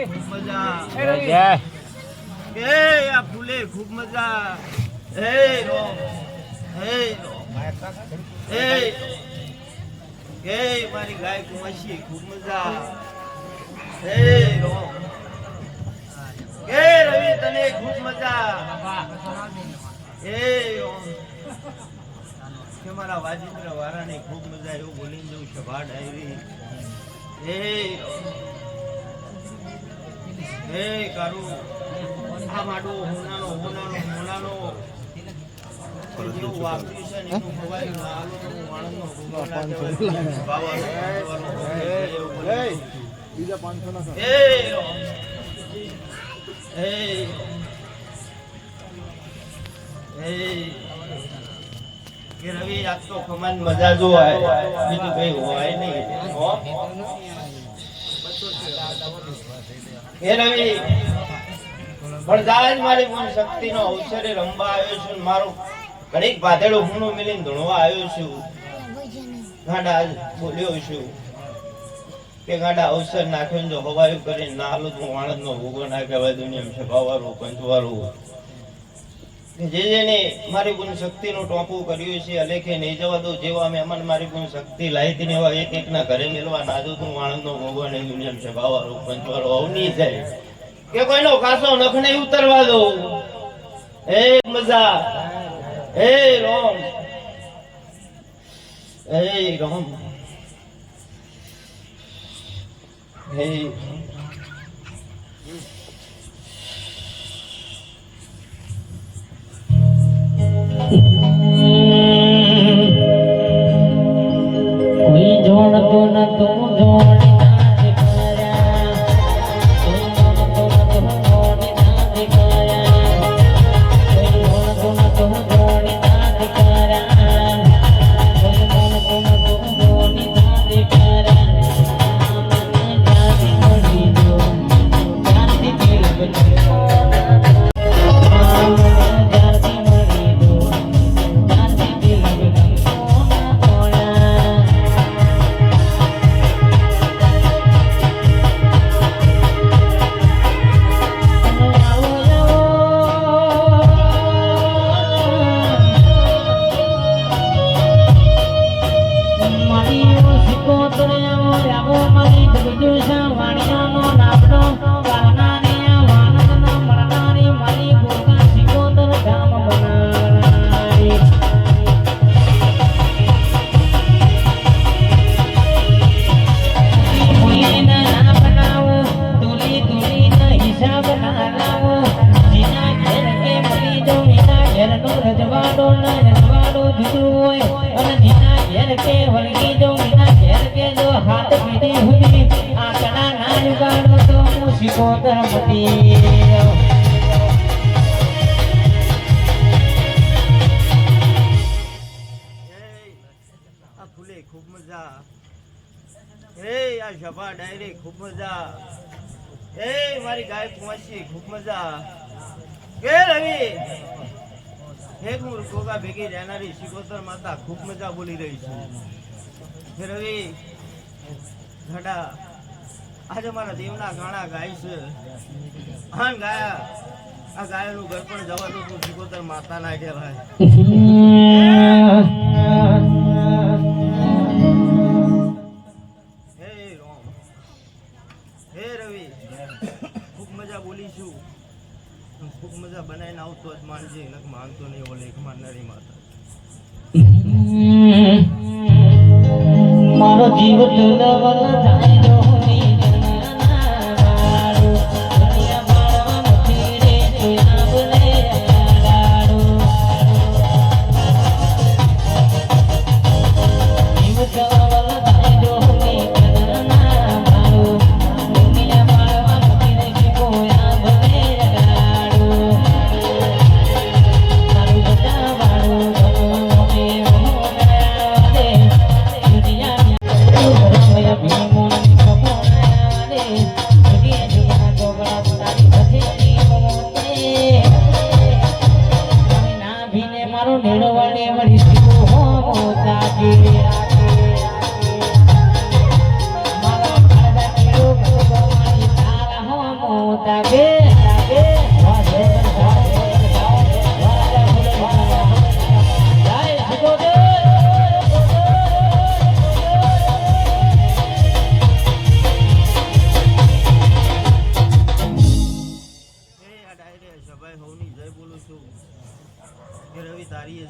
ખૂબ મજા જય એ આ ફૂલે ખૂબ મજા હે રોમ હે રોમ હે મારી ગાય કુંવશી ખૂબ મજા હે રોમ હે રવિ તને ખૂબ મજા હે રોમ કે મારા વાજિંદ્ર વારાને ખૂબ મજા એવું બોલીને જવું સભા ડાયરી હે હે કારુ આ માટો હોનાનો જેવું વાપર્યું છે ને એટલું ખવાય ના આલોનું વાણનો બીજા 500 ના કે રવિ આજ તો ખમન મજા જો આય બીજું કઈ હોય નહીં હે રવિ પણ જાય મારી મન શક્તિનો અવસરે રમવા આવ્યો છું મારું ઘડીક ભાતેડું હુણું મિલીને ધૂણવા આવ્યો છું ગાડા બોલ્યો છું કે ગાડા અવસર નાખ્યો જો હવાયું કરીને ના હાલું તું વાણદ નો ભોગો ના કહેવાય દુનિયા છે ભાવારું પંચવારું જે જેને મારી ગુણ શક્તિનું ટોપું કર્યું છે અલેખે નહીં જવા દો જેવા મહેમાન મારી ગુણ શક્તિ લાવી ને એવા એક એક ના ઘરે મેળવા ના દો તું વાણદ નો ભોગો ને દુનિયા છે ભાવારું પંચવારું અવની જાય કે કોઈનો કાસો નખ નહીં ઉતરવા દો હે મજા હે રોમ હે રોમ હે કોઈ જોડતો ન તું જોડ ખૂબ મજા હે આ સભા ડાયરી ખૂબ મજા હે મારી ગાય કુંવશી ખૂબ મજા કે રવિ હે ગુરુ ગોગા ભેગી રહેનારી શિકોતર માતા ખૂબ મજા બોલી રહી છે હે રવિ ઘડા આજે મારા દેવના ગાણા ગાય છે આન ગાયા આ ગાયનું ઘર પણ જવા દો તું શિકોતર માતા ના કહેવાય બોલીશું ખૂબ મજા બનાવીને આવતો જ માનજે નક માનતો નહીં ઓલે એક માનનારી માતા મારો જીવ તુલવલ જાય જો Be ડાકે ડાકે વાહ જોગન વાહ જોગન વાહ જય સિકોદર સભાએ હોની જય બોલું છું કે રવિ તારી જય